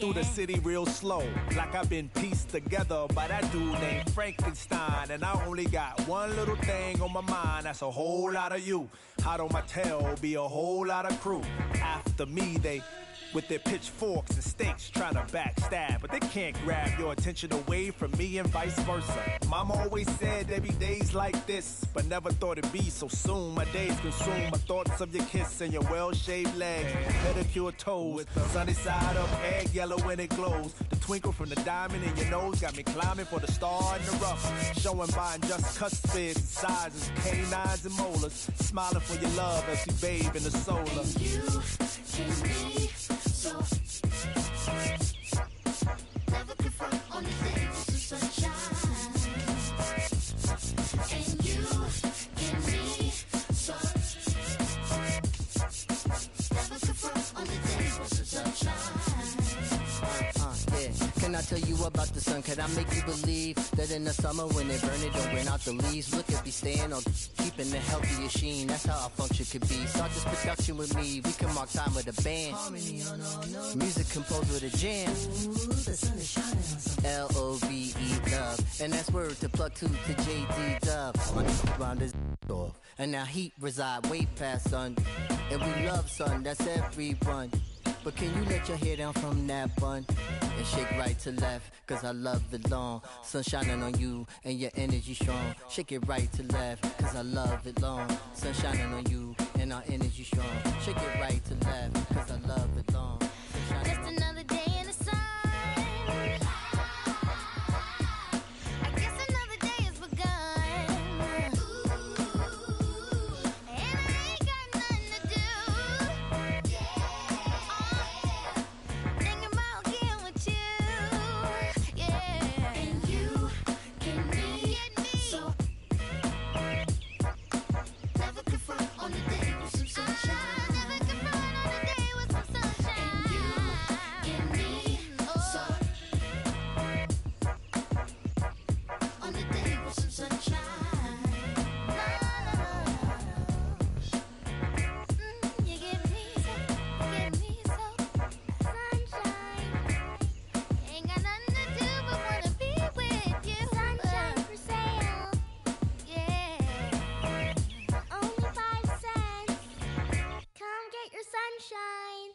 through the city real slow, like I've been pieced together by that dude named Frankenstein. And I only got one little thing on my mind, that's a whole lot of you. Hot on my tail, be a whole lot of crew. After me, they with their pitchforks and stakes trying to backstab, but they can't grab your attention away from me and vice versa. Mama always said there'd be days like this, but never thought it'd be so soon. My days consume my thoughts of your kiss and your well-shaved legs, pedicure toes, sunny side up, egg yellow when it glows. The twinkle from the diamond in your nose got me climbing for the star in the rough, showing by just cuspids and sizes, canines and molars, smiling for your love as we bathe in the solar. And you give me so never confront on the day with the sunshine. And you give me so never confront on the day with the sunshine. Yeah. Can I tell you about the sun? Can I make you believe that in the summer when they burn it, don't burn out the leaves? Look at me staying on, keeping the healthiest sheen. That's how our function could be. Start this production with me. We can mark time with a band. Harmony on all notes. Music composed with a jam. Ooh, the sun is shining on something. L-O-V-E, love. And that's word to plug to J.D. Dub. My round is off. And now heat reside way past sun. And we love sun, that's everyone. But can you let your hair down from that bun and shake right to left, cause I love it long. Sun shining on you and your energy strong. Shake it right to left, cause I love it long. Sun shining on you and our energy strong. Shake it right to left, cause I love it long. Just another day in the sun. I guess another day has begun. And I ain't got nothing to do. Thinking about getting with you. Yeah. And you get me so never confront on the day with some sunshine. Never confront on the day with some sunshine. And you get me so on the day with some sunshine. You get me so sunshine. Ain't got nothing to do but wanna be with you. Sunshine for sale. Yeah. Only 5 cents. Come get your sunshine.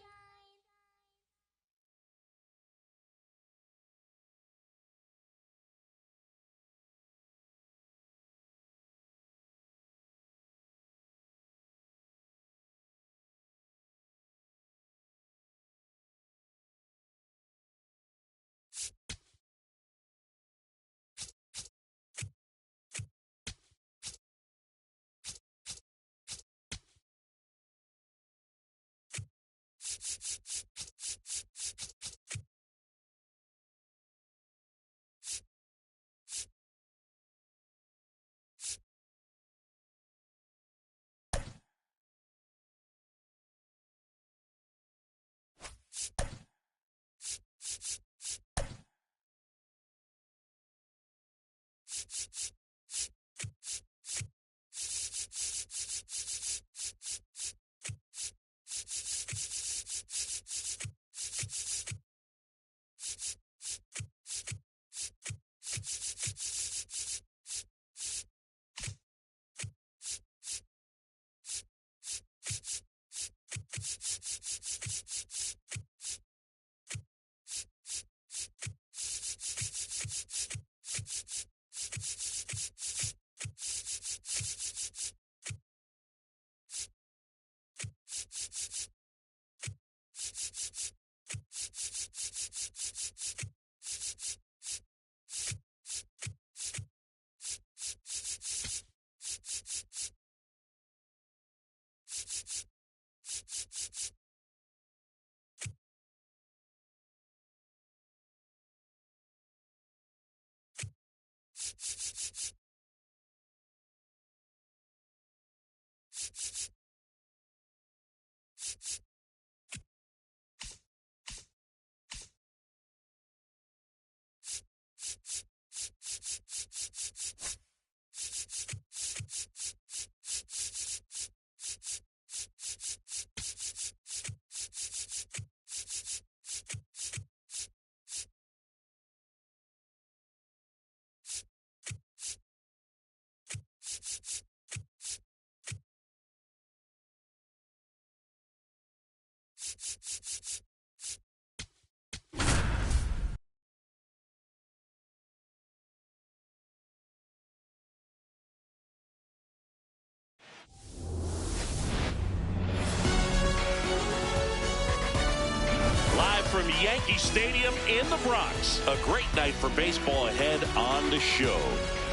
From Yankee Stadium in the Bronx, a great night for baseball ahead on the show.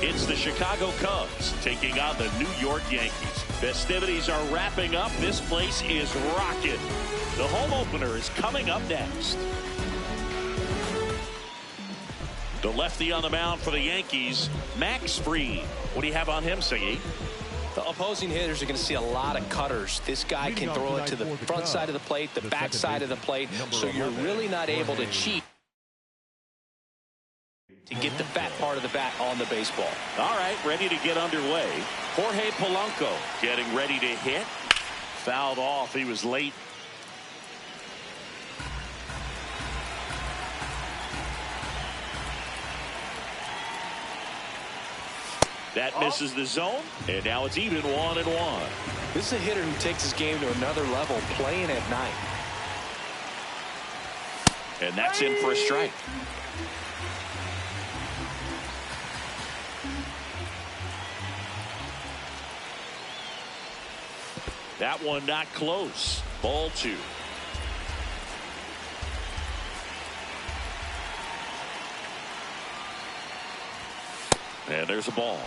It's the Chicago Cubs taking on the New York Yankees. Festivities are wrapping up. This place is rocking. The home opener is coming up next. The lefty on the mound for the Yankees, Max Fried. What do you have on him, Siggy? The opposing hitters are going to see a lot of cutters. This guy can throw it to the front side of the plate, the back side of the plate, so you're really not able to cheat to get the fat part of the bat on the baseball. All right, ready to get underway. Jorge Polanco getting ready to hit. Fouled off. He was late. That misses the zone, and now it's even 1-1. This is a hitter who takes his game to another level, playing at night. And that's in for a strike. That one not close. Ball 2. And there's a ball.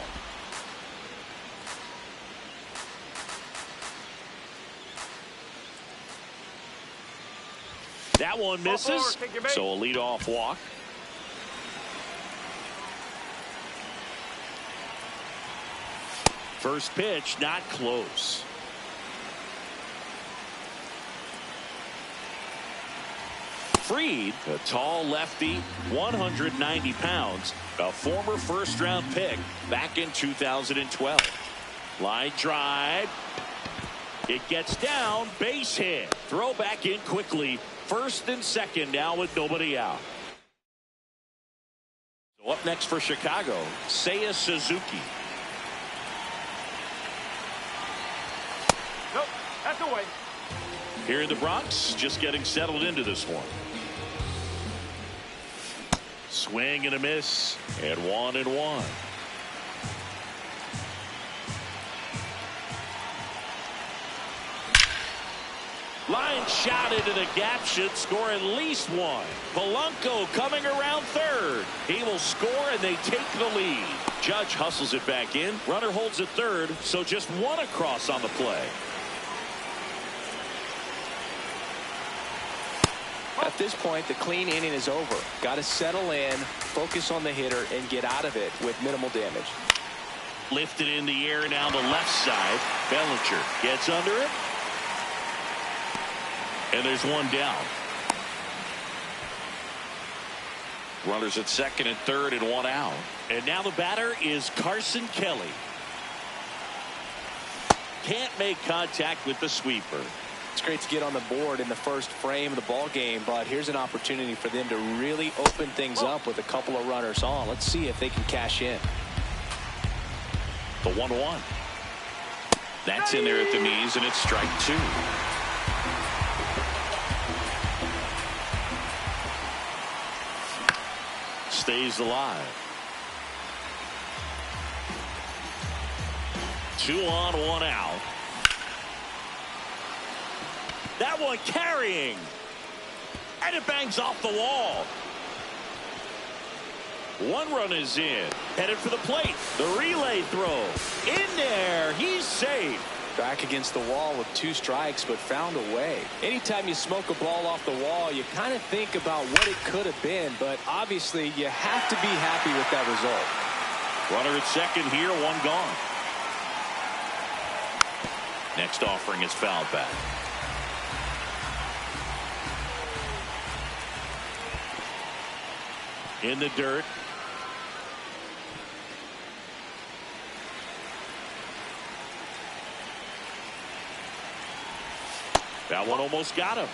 That one misses, so a leadoff walk. First pitch not close. Fried, a tall lefty, 190 pounds, a former first-round pick back in 2012. Line drive. It gets down, base hit. Throw back in quickly. First and second now with nobody out. So up next for Chicago, Seiya Suzuki. Nope, that's away. Here in the Bronx, just getting settled into this one. Swing and a miss, and 1-1. Line shot into the gap should score at least one. Polanco coming around third. He will score and they take the lead. Judge hustles it back in. Runner holds at third, so just one across on the play. At this point, the clean inning is over. Got to settle in, focus on the hitter, and get out of it with minimal damage. Lifted in the air now the left side. Bellinger gets under it. And there's one down. Runners at second and third and one out. And now the batter is Carson Kelly. Can't make contact with the sweeper. It's great to get on the board in the first frame of the ball game, but here's an opportunity for them to really open things up with a couple of runners on. Let's see if they can cash in. The 1-1. That's in there at the knees, and it's strike 2. Stays alive. 2 on, 1 out. That one carrying. And it bangs off the wall. 1 run is in. Headed for the plate. The relay throw. In there. He's safe. Back against the wall with 2 strikes, but found a way. Anytime you smoke a ball off the wall, you kind of think about what it could have been, but obviously you have to be happy with that result. Runner at second here, 1 gone. Next offering is fouled back. In the dirt. That one almost got him.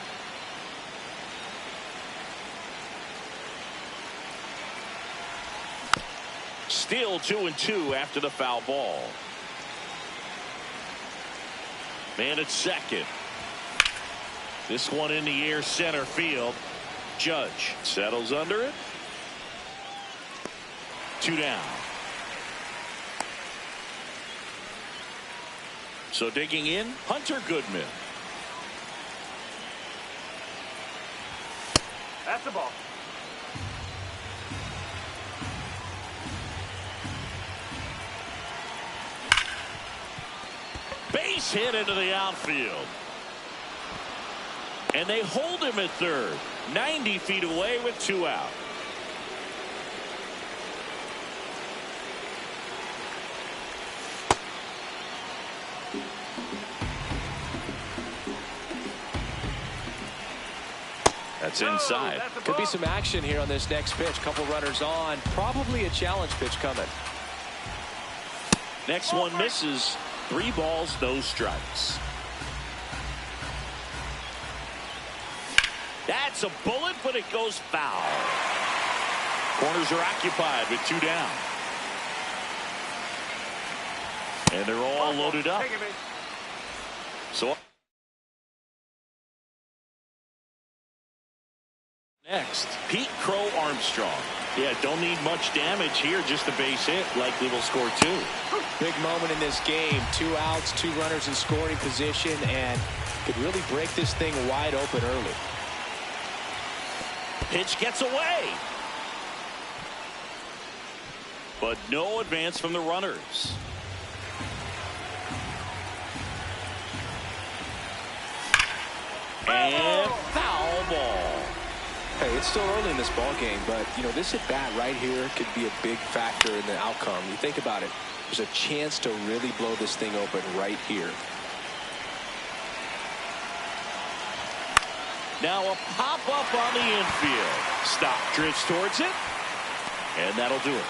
Still 2-2 after the foul ball. Man at second. This one in the air, center field. Judge settles under it. 2 down. So digging in, Hunter Goodman. That's the ball. Base hit into the outfield. And they hold him at third. 90 feet away with 2 out. That's inside. Could be some action here on this next pitch. Couple runners on. Probably a challenge pitch coming. Next one misses. 3 balls, no strikes. That's a bullet, but it goes foul. Corners are occupied with 2 down. And they're all loaded up. So next, Pete Crow Armstrong. Yeah, don't need much damage here, just a base hit. Likely will score 2. Big moment in this game. 2 outs, 2 runners in scoring position, and could really break this thing wide open early. Pitch gets away. But no advance from the runners. And foul ball. Hey, it's still early in this ball game, but you know, this at bat right here could be a big factor in the outcome. You think about it, there's a chance to really blow this thing open right here. Now a pop up on the infield. Stop, drifts towards it, and that'll do it.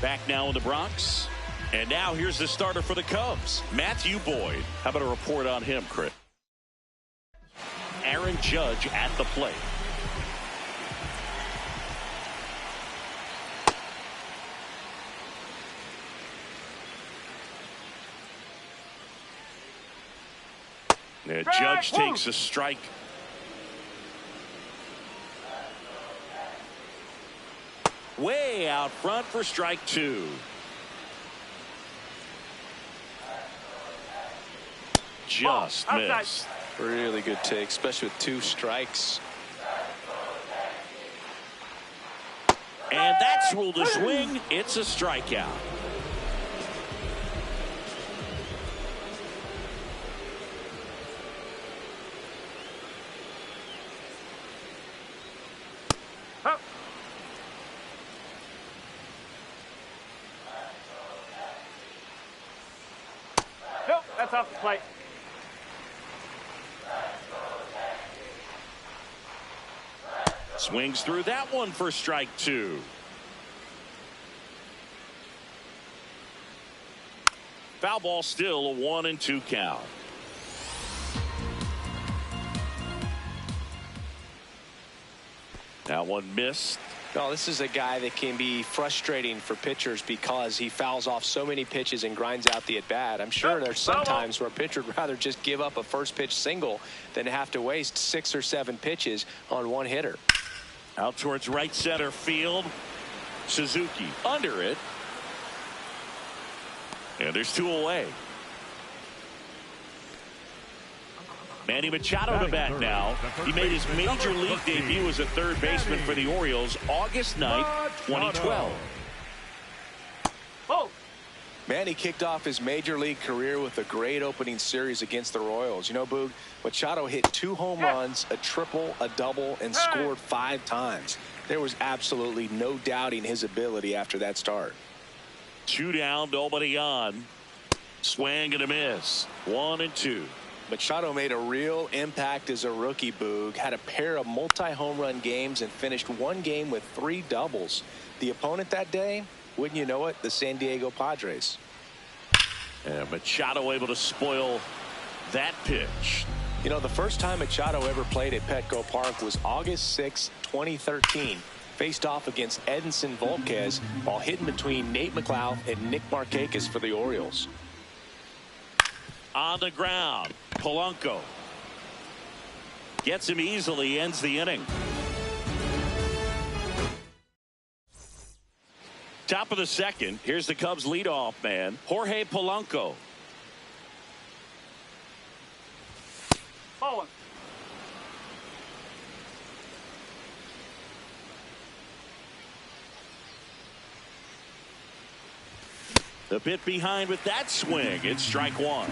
Back now in the Bronx. And now here's the starter for the Cubs, Matthew Boyd. How about a report on him, Chris? Aaron Judge at the plate. Yeah, Judge takes a strike. Way out front for strike 2. Just missed. Really good take, especially with 2 strikes. And that's ruled a swing. It's a strikeout. Nope, that's off the plate. Swings through that one for strike 2. Foul ball, still a 1-2 count. That one missed. No, this is a guy that can be frustrating for pitchers because he fouls off so many pitches and grinds out the at-bat. I'm sure there's some times where a pitcher would rather just give up a first pitch single than have to waste 6 or 7 pitches on one hitter. Out towards right center field. Suzuki under it. And there's 2 away. Manny Machado to bat now. He made his major league debut as a third baseman for the Orioles August 9th, 2012. Oh. Manny kicked off his major league career with a great opening series against the Royals. You know, Boog, Machado hit 2 home runs, a triple, a double, and scored 5 times. There was absolutely no doubting his ability after that start. 2 down, nobody on. Swing and a miss. 1-2. Machado made a real impact as a rookie, Boog. Had a pair of multi-home run games and finished 1 game with 3 doubles. The opponent that day, wouldn't you know it, the San Diego Padres. And Machado able to spoil that pitch. You know, the first time Machado ever played at Petco Park was August 6, 2013. Faced off against Edinson Volquez while hitting between Nate McLeod and Nick Markakis for the Orioles. On the ground, Polanco gets him easily, ends the inning. Top of the second, here's the Cubs leadoff man, Jorge Polanco. Ball. A bit behind with that swing. It's strike one.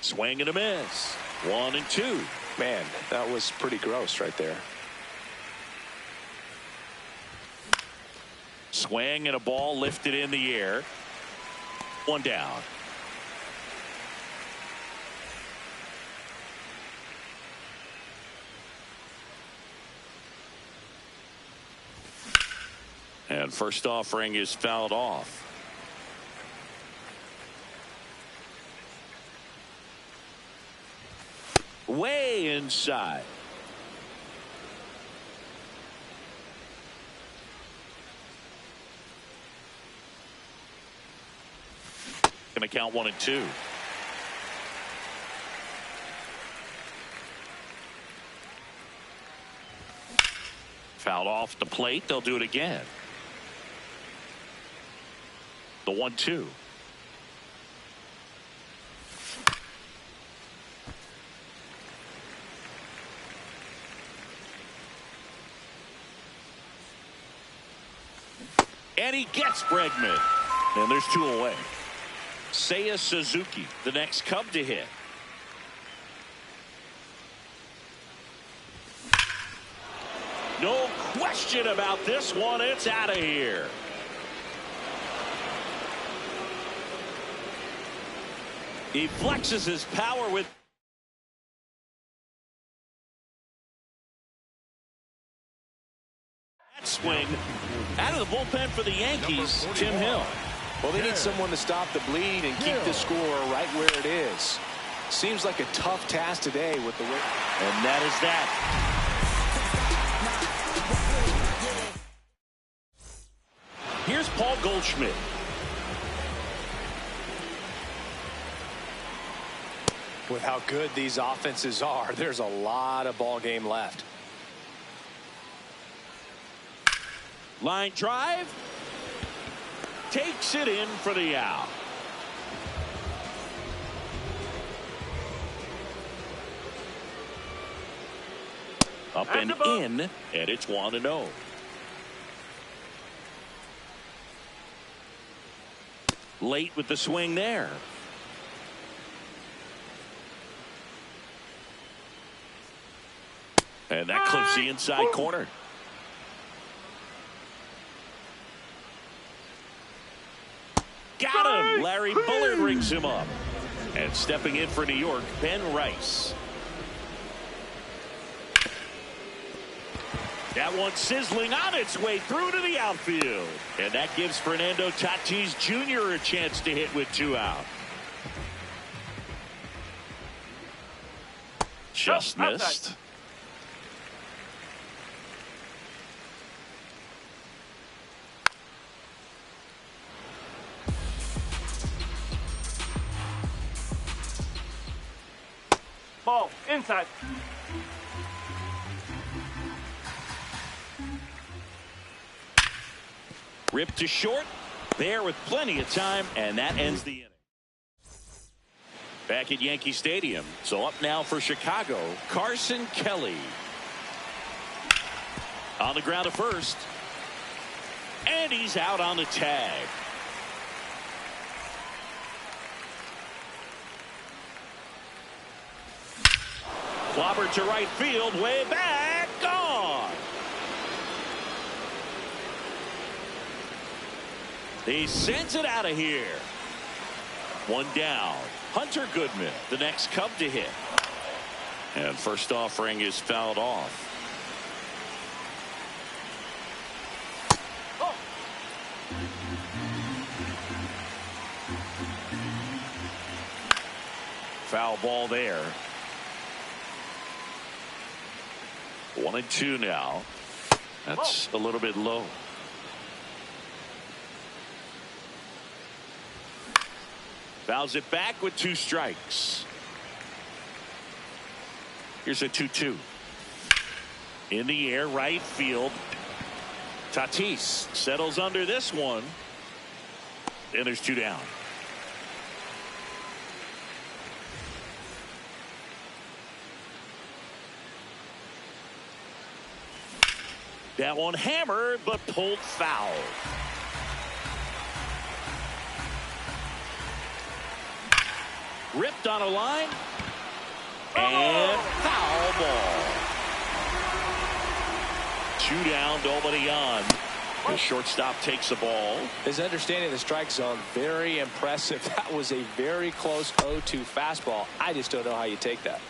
Swing and a miss. 1-2. Man, that was pretty gross right there. Swing and a ball lifted in the air. One down. And first offering is fouled off. Way inside. Going to count 1-2. Fouled off the plate. They'll do it again. The 1-2. And he gets Bregman. And there's two away. Seiya Suzuki, the next Cub to hit. No question about this one. It's out of here. He flexes his power with that swing. Out of the bullpen for the Yankees, Tim Hill. Well, they need someone to stop the bleed and keep the score right where it is. Seems like a tough task today with the win. And that is that. Here's Paul Goldschmidt. With how good these offenses are, there's a lot of ball game left. Line drive. Takes it in for the out. Up and in, and it's 1-0. Late with the swing there. And that clips the inside corner. Got him. Larry Bullard rings him up. And stepping in for New York, Ben Rice. That one sizzling on its way through to the outfield. And that gives Fernando Tatis Jr. a chance to hit with 2 out. Just missed. Ball. Inside. Ripped to short. There with plenty of time, and that ends the inning. Back at Yankee Stadium. So up now for Chicago, Carson Kelly. On the ground at first. And he's out on the tag. Clobbered to right field, way back, gone. He sends it out of here. One down. Hunter Goodman, the next Cub to hit. And first offering is fouled off. Foul ball there. 1-2 now. That's a little bit low. Fouls it back with 2 strikes. Here's a 2-2. In the air, right field. Tatis settles under this one. And there's 2 down. That one hammered, but pulled foul. Ripped on a line. And foul ball. 2 down, nobody on. The shortstop takes the ball. His understanding of the strike zone, very impressive. That was a very close 0-2 fastball. I just don't know how you take that.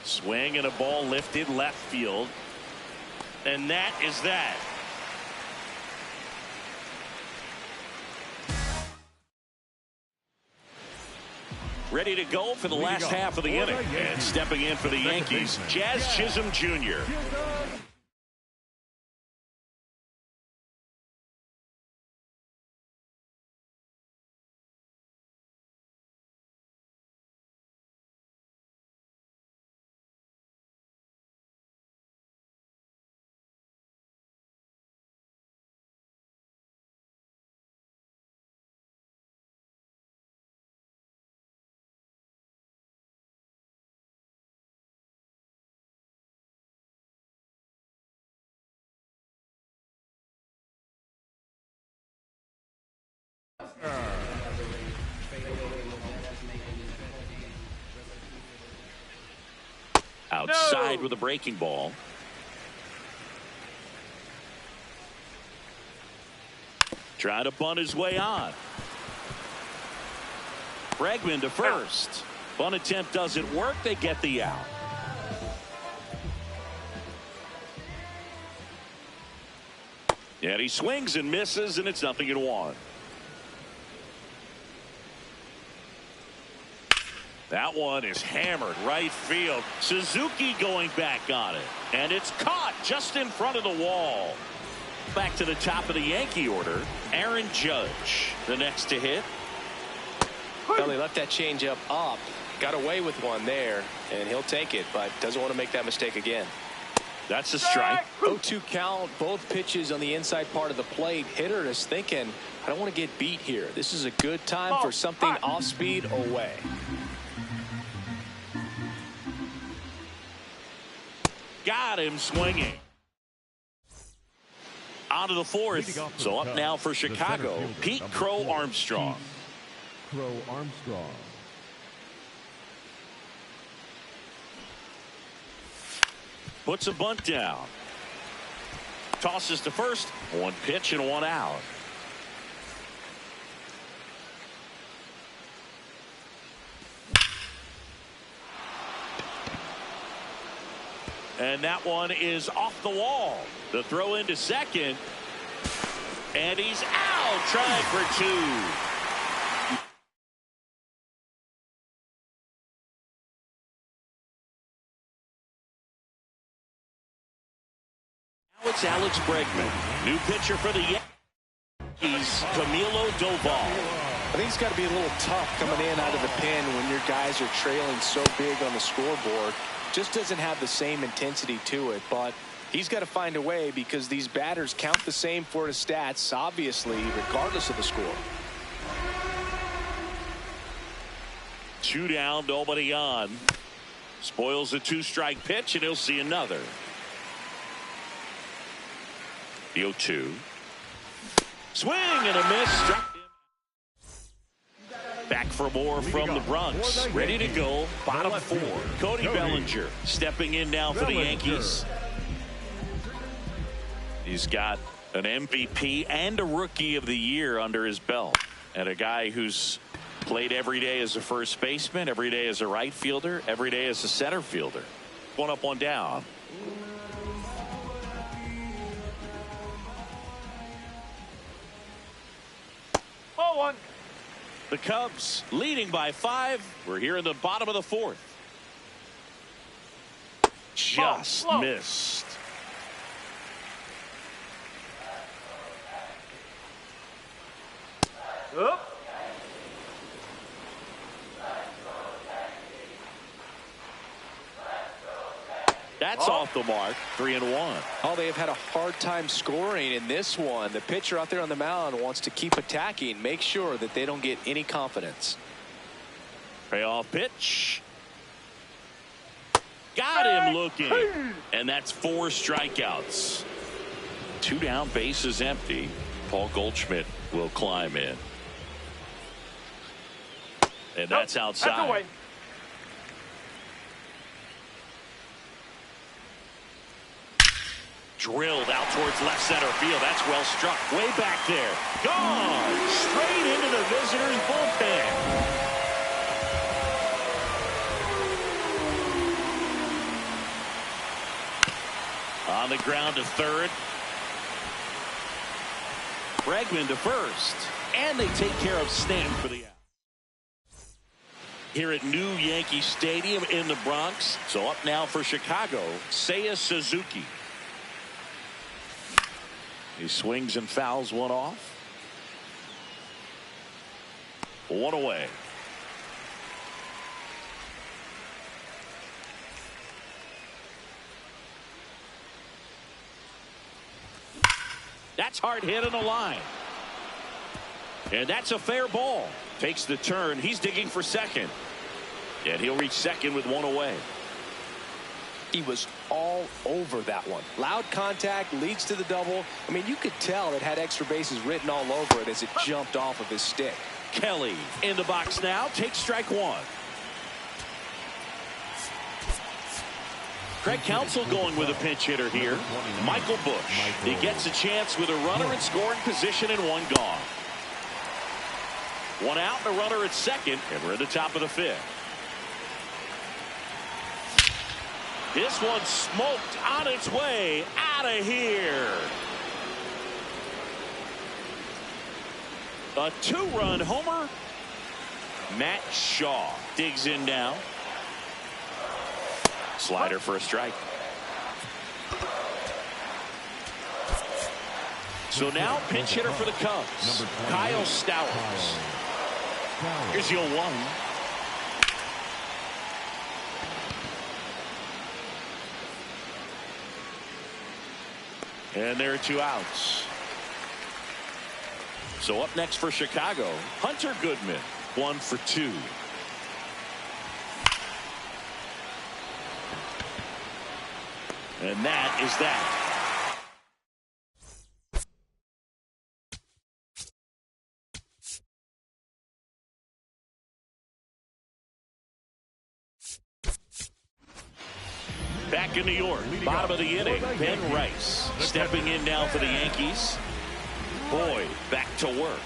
Swing and a ball lifted left field. And that is that. Ready to go for the last half of the inning. And stepping in for the Yankees, Jazz Chisholm Jr. Outside with a breaking ball. Trying to bunt his way on. Bregman to first. Bunt attempt doesn't work. They get the out. And he swings and misses, and it's 0-1. That one is hammered right field. Suzuki going back on it. And it's caught just in front of the wall. Back to the top of the Yankee order. Aaron Judge, the next to hit. Well, he left that changeup up. Got away with one there. And he'll take it, but doesn't want to make that mistake again. That's a strike. 0-2 count. Both pitches on the inside part of the plate. Hitter is thinking, I don't want to get beat here. This is a good time for something off speed away. Got him swinging. On to the fourth. So up now for Chicago, Pete Crow Armstrong. Crow Armstrong. Puts a bunt down. Tosses to first. 1 pitch and 1 out. And that one is off the wall. The throw into second. And he's out. Trying for 2. Now it's Alex Bregman. New pitcher for the Yankees, Camilo Doval. I think it's got to be a little tough coming in out of the pen when your guys are trailing so big on the scoreboard. Just doesn't have the same intensity to it, but he's got to find a way because these batters count the same for his stats, obviously, regardless of the score. 2 down, nobody on. Spoils a 2-strike pitch, and he'll see another. The 0-2. Swing and a miss. Struck him. Back for more from the Bronx. Ready to go. Bottom 4. Cody Bellinger stepping in now for the Yankees. He's got an MVP and a Rookie of the Year under his belt. And a guy who's played every day as a first baseman, every day as a right fielder, every day as a center fielder. 1 up, 1 down. Ball 1. The Cubs leading by 5. We're here in the bottom of the 4th. Just missed. Up. That's off the mark. 3-1. Oh, they have had a hard time scoring in this one. The pitcher out there on the mound wants to keep attacking, make sure that they don't get any confidence. Payoff pitch. Got him looking. And that's 4 strikeouts. 2 down, bases empty. Paul Goldschmidt will climb in. And that's outside. That's away. Drilled out towards left center field. That's well struck. Way back there. Gone. Straight into the visitors' bullpen. On the ground to third. Bregman to first. And they take care of Stanton for the out. Here at New Yankee Stadium in the Bronx. So up now for Chicago, Seiya Suzuki. He swings and fouls one off. 1 away. That's hard hit on the line. And that's a fair ball. Takes the turn. He's digging for second. And he'll reach second with 1 away. He was all over that one. Loud contact, leads to the double. I mean, you could tell it had extra bases written all over it as it jumped off of his stick. Kelly in the box now. Takes strike 1. Craig Counsell going with a pinch hitter here. Michael Bush. He gets a chance with a runner in scoring position and 1 gone. 1 out and a runner at second, and we're at the top of the 5th. This one smoked on its way out of here. A 2-run homer. Matt Shaw digs in now. Slider for a strike. So now pinch hitter for the Cubs, Kyle Stowers. Here's your 1. And there are 2 outs. So up next for Chicago, Hunter Goodman, 1 for 2. And that is that. Back in New York, bottom of the inning, Ben Rice stepping in now for the Yankees. Boyd back to work.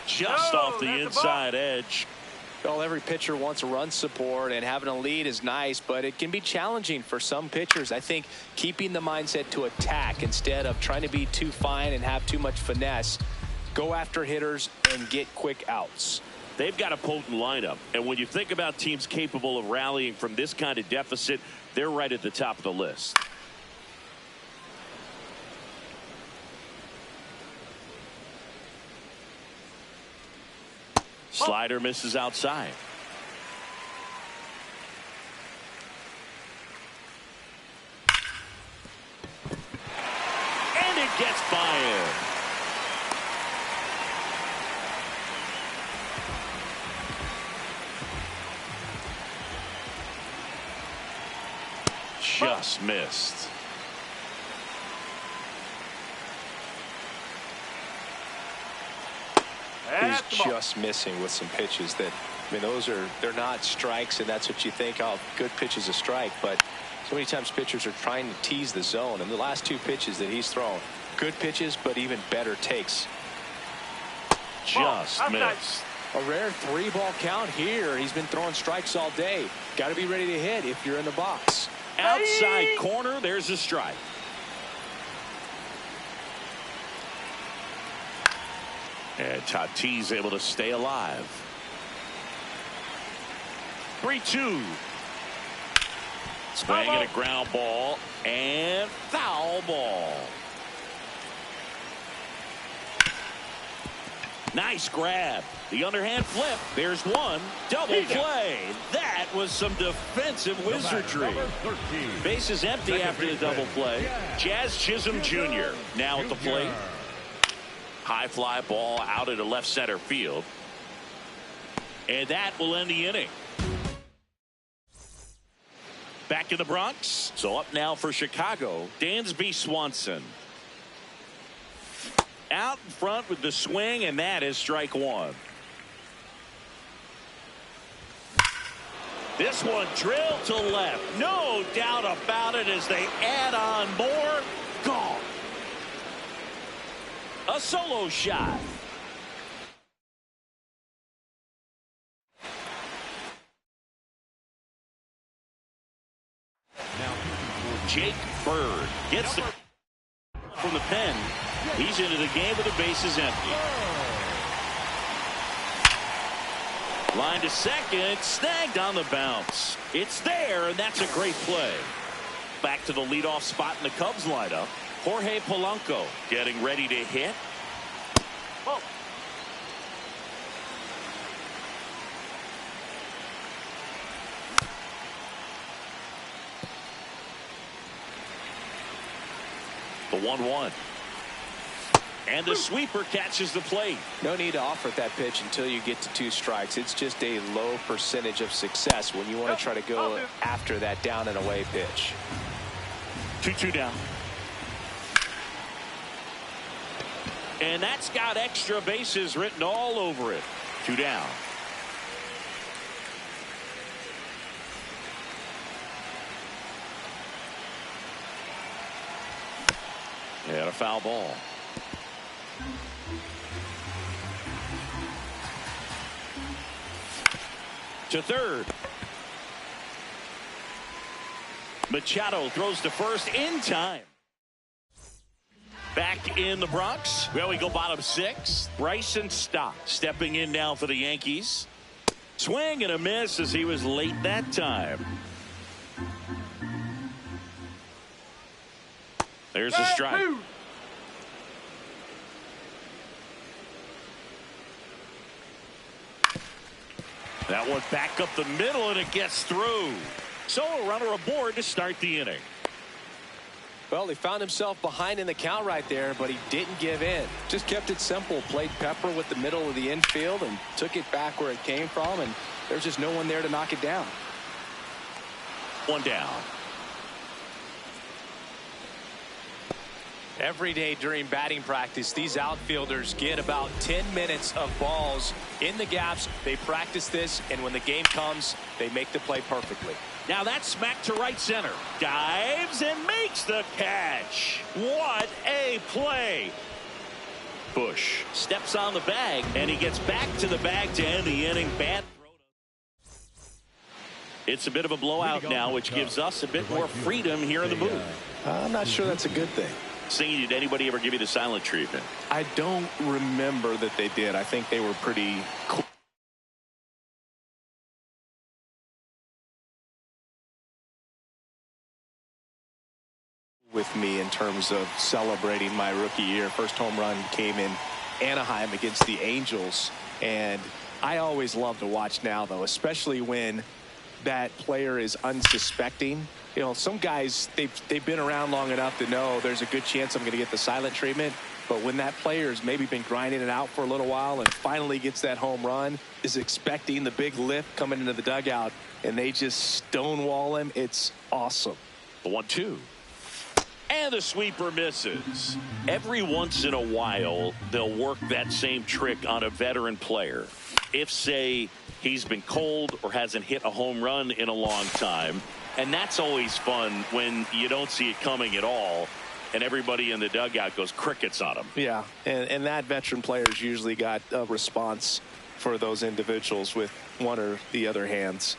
Just off the inside edge. Well, every pitcher wants run support, and having a lead is nice, but it can be challenging for some pitchers. I think keeping the mindset to attack instead of trying to be too fine and have too much finesse. Go after hitters and get quick outs. They've got a potent lineup, and when you think about teams capable of rallying from this kind of deficit, they're right at the top of the list. Slider misses outside. And it gets by him. Just missed. He's just missing with some pitches that, I mean, they're not strikes, and that's what you think, oh, good pitch is a strike, but so many times pitchers are trying to tease the zone, and the last 2 pitches that he's thrown, good pitches, but even better takes. Just missed. A rare 3-ball count here. He's been throwing strikes all day. Got to be ready to hit if you're in the box. Outside corner, there's a strike. And Tatis able to stay alive. 3-2. Swing and a ground ball and foul ball. Nice grab. The underhand flip. There's one. Double play. That was some defensive wizardry. Base is empty after the double play. Jazz Chisholm Jr. now at the plate. High fly ball out into left center field. And that will end the inning. Back in the Bronx. So up now for Chicago, Dansby Swanson. Out in front with the swing, and that is strike one. This one drilled to left. No doubt about it as they add on more. Gone. A solo shot. Jake Bird gets the from the pen. He's into the game with the bases empty. Line to second, snagged on the bounce. It's there, and that's a great play. Back to the leadoff spot in the Cubs lineup. Jorge Polanco getting ready to hit. Oh. The 1-1. And the sweeper catches the plate. No need to offer that pitch until you get to 2 strikes. It's just a low percentage of success when you want to try to go after that down and away pitch. 2-2 down. And that's got extra bases written all over it. 2 down. And a foul ball. To third. Machado throws to first in time. Back in the Bronx. Well, we go bottom 6. Bryson Stott stepping in now for the Yankees. Swing and a miss as he was late that time. There's a strike. That one back up the middle, and it gets through. So a runner aboard to start the inning. Well, he found himself behind in the count right there, but he didn't give in. Just kept it simple. Played pepper with the middle of the infield and took it back where it came from, and there's just no one there to knock it down. 1 down. Every day during batting practice, these outfielders get about 10 minutes of balls in the gaps. They practice this, and when the game comes, they make the play perfectly. Now that's smacked to right center. Dives and makes the catch. What a play. Bush steps on the bag, and he gets back to the bag to end the inning. Bad throw. It's a bit of a blowout now, which gives us a bit more freedom here in the booth. I'm not sure that's a good thing. Singing, did anybody ever give you the silent treatment? I don't remember that they did. I think they were pretty cool with me in terms of celebrating my rookie year. First home run came in Anaheim against the Angels, and I always love to watch now, though, especially when that player is unsuspecting. You know, some guys, they've been around long enough to know there's a good chance I'm going to get the silent treatment. But when that player has maybe been grinding it out for a little while and finally gets that home run, is expecting the big lift coming into the dugout, and they just stonewall him, it's awesome. The 1-2. And the sweeper misses. Every once in a while, they'll work that same trick on a veteran player. If, say, he's been cold or hasn't hit a home run in a long time. And that's always fun when you don't see it coming at all, and everybody in the dugout goes crickets on him. Yeah, and that veteran player's usually got a response for those individuals with one or the other hands.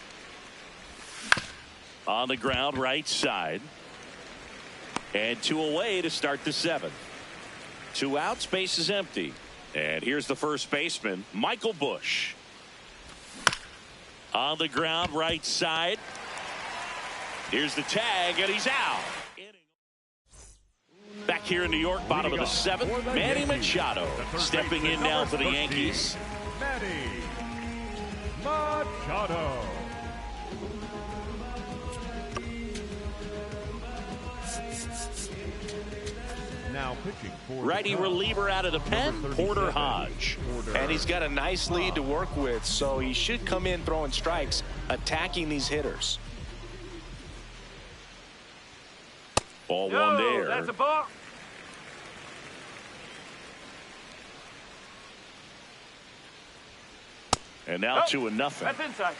On the ground, right side. And 2 away to start the 7th. 2 outs, base is empty. And here's the first baseman, Michael Bush. On the ground, right side. Here's the tag, and he's out. Back here in New York, bottom of the seventh, Manny Machado stepping in now for the Yankees. Manny Machado. Now pitching for righty reliever out of the pen, Porter Hodge. And he's got a nice lead to work with, so he should come in throwing strikes, attacking these hitters. Ball one there. That's a ball. And now 2-0. That's inside.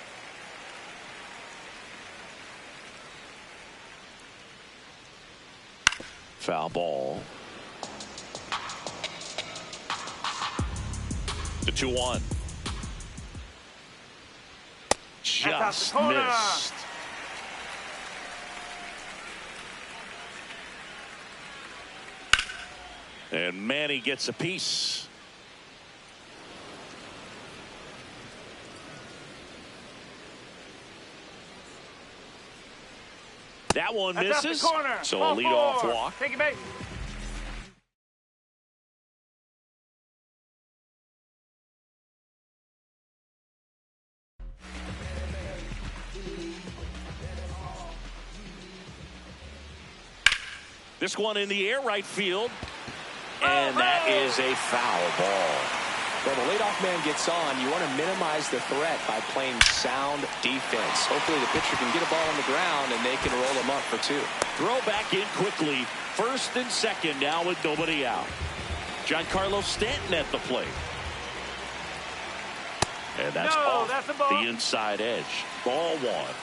Foul ball. The 2-1. Just missed. And Manny gets a piece. That one misses. So a leadoff walk. Take it back. This one in the air, right field. And that is a foul ball. When the leadoff man gets on, you want to minimize the threat by playing sound defense. Hopefully the pitcher can get a ball on the ground and they can roll him up for 2. Throw back in quickly. First and second now with nobody out. Giancarlo Stanton at the plate. And that's off that's a ball. the inside edge. Ball one.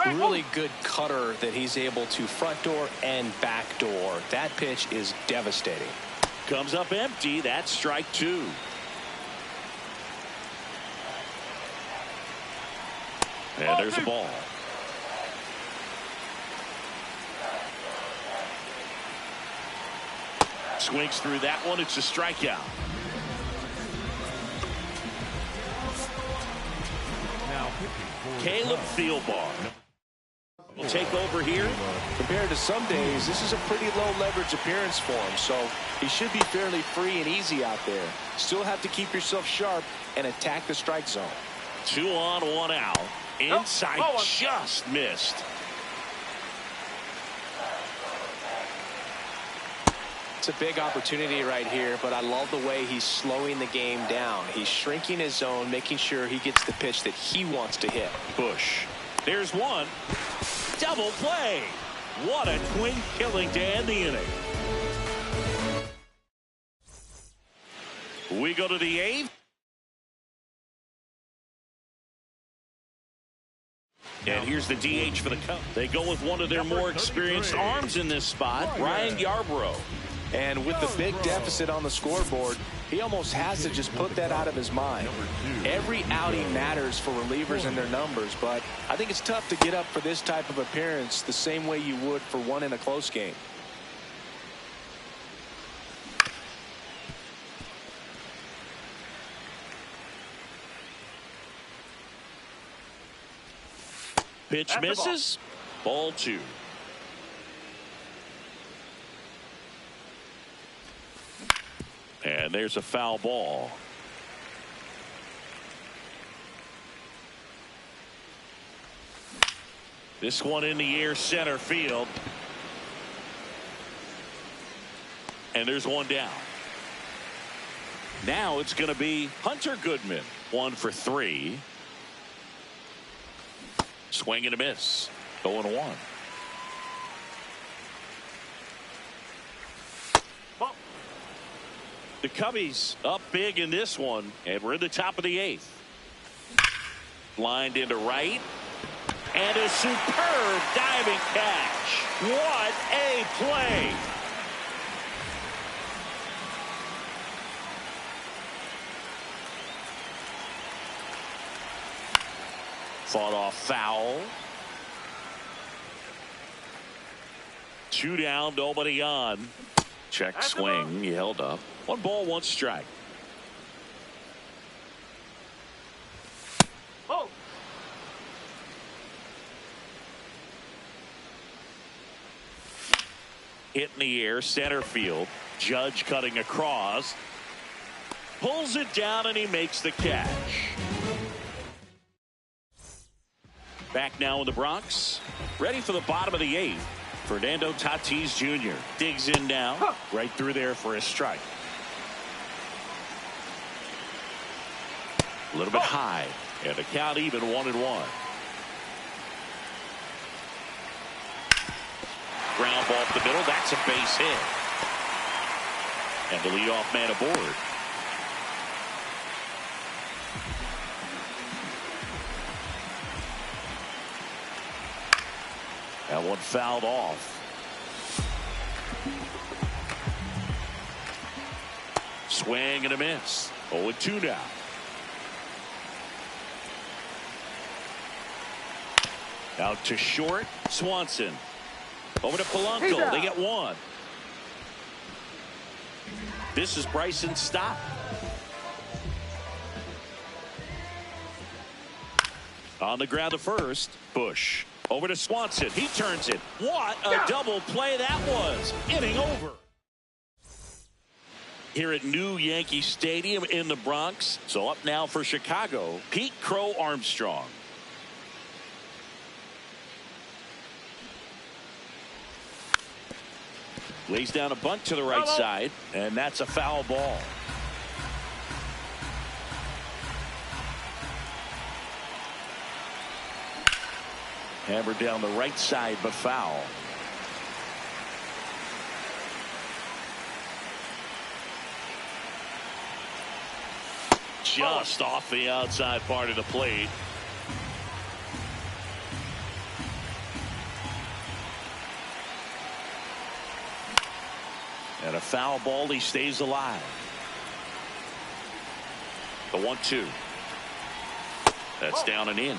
Really good cutter that he's able to front door and back door. That pitch is devastating. Comes up empty. That's strike 2. And there's a ball. Swings through that one. It's a strikeout. Now pitching for Caleb Thielbar will take over here. Compared to some days, this is a pretty low leverage appearance for him, so he should be fairly free and easy out there. Still have to keep yourself sharp and attack the strike zone. 2 on, 1 out. Inside, just missed. It's a big opportunity right here, but I love the way he's slowing the game down. He's shrinking his zone, making sure he gets the pitch that he wants to hit. Bush. There's one. Double play. What a twin killing to end the inning. We go to the 8th. And here's the DH for the Cubs. They go with one of their more experienced arms in this spot, Ryan Yarbrough. And with the big deficit on the scoreboard, he almost has to just put that out of his mind. Every outing matters for relievers and their numbers, but I think it's tough to get up for this type of appearance the same way you would for one in a close game. Pitch misses. Ball 2. And there's a foul ball. This one in the air, center field. And there's one down. Now it's going to be Hunter Goodman. 1 for 3. Swing and a miss. 0-1. The Cubbies up big in this one, and we're in the top of the 8th. Lined into right. And a superb diving catch. What a play. Fought off foul. 2 down, nobody on. Check swing. He held up. 1 ball, 1 strike. Oh. Hit in the air, center field. Judge cutting across. Pulls it down and he makes the catch. Back now in the Bronx. Ready for the bottom of the 8th. Fernando Tatis Jr. digs in now. Right through there for a strike. A little bit high. And the count even 1-1. Ground ball up the middle. That's a base hit. And the leadoff man aboard. That one fouled off. Swing and a miss. 0-2 now. Out to short. Swanson. Over to Polanco. They get 1. This is Bryson's stop. On the ground to first. Bush. Over to Swanson. He turns it. What a double play that was. Inning over. Here at New Yankee Stadium in the Bronx. So up now for Chicago, Pete Crow Armstrong. Lays down a bunt to the right side, and that's a foul ball. Hammered down the right side, but foul. Just off the outside part of the plate. And a foul ball, he stays alive. The 1-2. That's down and in.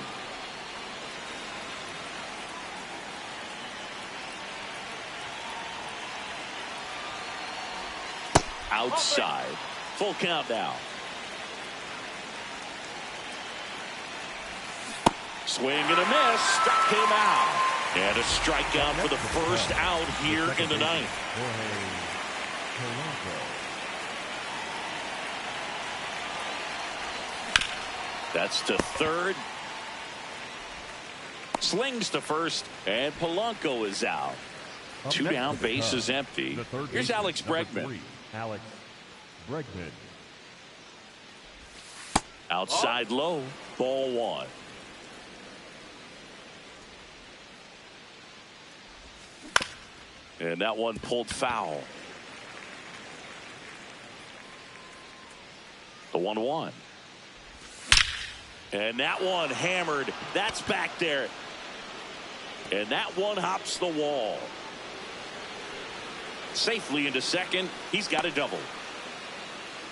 Outside. Full count now. Swing and a miss. Struck him out. And a strikeout for the first out here in the 9th. That's to third. Slings to first. And Polanco is out. 2 down, base is empty. Here's Alex Bregman. Alex Bregman. Outside low. Ball 1. And that one pulled foul. The 1-1. And that one hammered. That's back there. And that one hops the wall. Safely into second. He's got a double.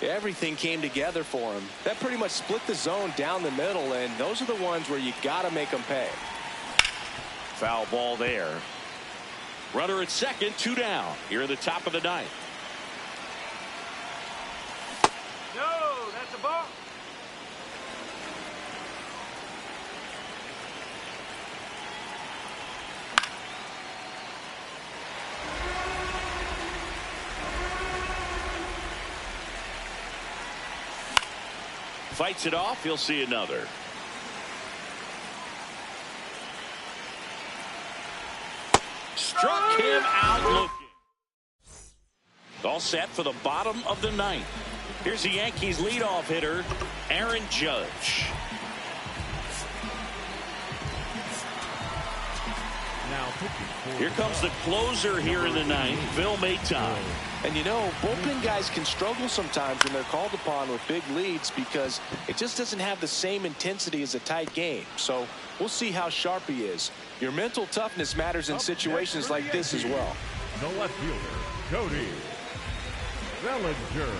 Everything came together for him. That pretty much split the zone down the middle, and those are the ones where you got to make them pay. Foul ball there. Runner at second, 2 down. Here in the top of the 9th. No, that's a ball. Fights it off. He'll see another. Struck him out looking. All set for the bottom of the 9th. Here's the Yankees leadoff hitter, Aaron Judge. Here comes the closer here in the 9th, Phil Maton. And you know, bullpen guys can struggle sometimes when they're called upon with big leads because it just doesn't have the same intensity as a tight game. So we'll see how sharp he is. Your mental toughness matters in situations like this as well. The left fielder, Cody Bellinger.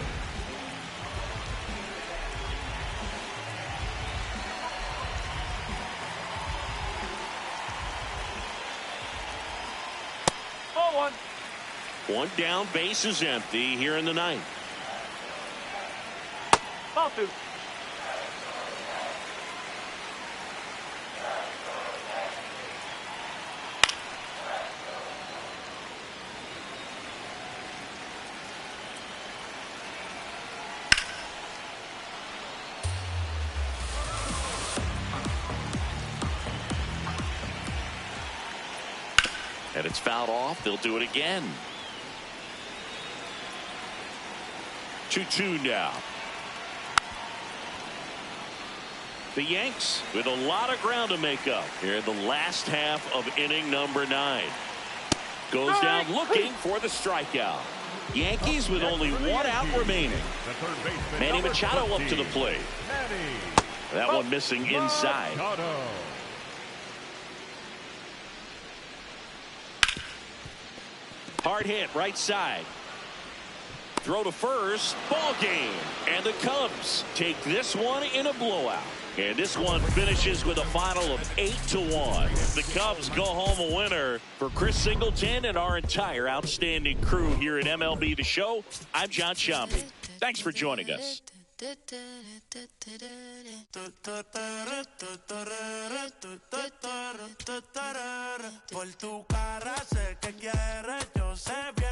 One down, base is empty here in the ninth. Ball two. And it's fouled off. They'll do it again. 2-2 now. The Yanks with a lot of ground to make up here in the last half of inning number 9. Goes down looking for the strikeout. Yankees with only one out remaining. Manny Machado up to the plate. That one missing inside. Hard hit right side. Throw to first. Ball game. And the Cubs take this one in a blowout. And this one finishes with a final of 8-1. The Cubs go home a winner. For Chris Singleton and our entire outstanding crew here at MLB The Show, I'm John Sciambi. Thanks for joining us. Por tu cara sé que quieres, yo sé bien